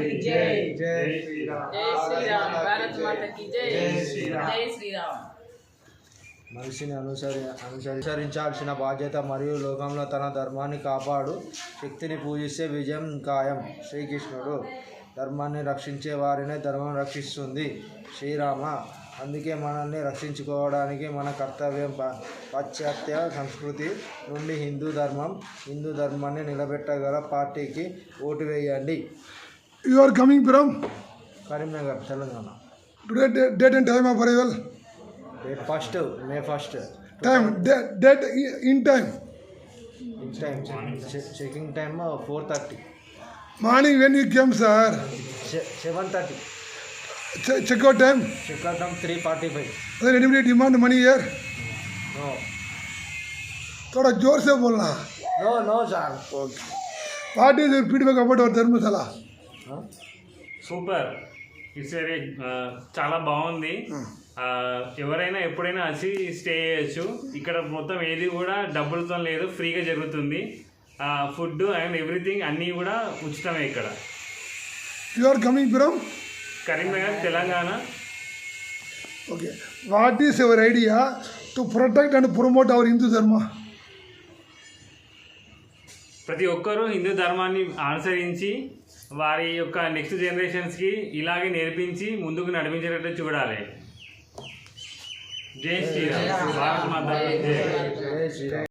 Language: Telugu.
की जय। जय श्री राम। जय श्री राम। भारत माता की जय। जय श्री राम। जय श्री राम। మనిషిని అనుసరించాల్సిన బాధ్యత మరియు లోకంలో తన ధర్మాన్ని కాపాడు శక్తిని పూజిస్తే విజయం ఖాయం. శ్రీకృష్ణుడు ధర్మాన్ని రక్షించే వారినే ధర్మం రక్షిస్తుంది. శ్రీరామ. అందుకే మనల్ని రక్షించుకోవడానికి మన కర్తవ్యం. పాశ్చాత్య సంస్కృతి నుండి హిందూ ధర్మాన్ని నిలబెట్టగల పార్టీకి ఓటు వేయండి. You are coming from Karimnagar, Telangana. today date and time of arrival. May 1st. Time date in time. Checking time 4:30. Morning when you came, sir. 7:30. Check out time. Check out time 3:45. Then anybody demand money here? No. थोड़ा जोर से बोलना. No sir. Okay. What is your feedback about our Dharmasala? Super. It's very చాలా బాగుంది. ఎవరైనా ఎప్పుడైనా వచ్చి స్టే చేయొచ్చు. ఇక్కడ మొత్తం ఏది కూడా డబ్బులతో లేదు, ఫ్రీగా జరుగుతుంది. ఫుడ్ అండ్ ఎవ్రీథింగ్ అన్నీ కూడా ఉచితమే ఇక్కడ. You are coming from? Karimnagar, Telangana. Okay. What is your idea to protect and promote our Hindu Dharma? ప్రతి ఒక్కరూ హిందూ ధర్మాన్ని అనుసరించి వారి యొక్క నెక్స్ట్ జనరేషన్స్కి ఇలాగే నేర్పించి ముందుకు నడిపించేటట్టు చూడాలి. జై శ్రీరామ్. భారత్ మాతా కీ జై. జై శ్రీరామ్.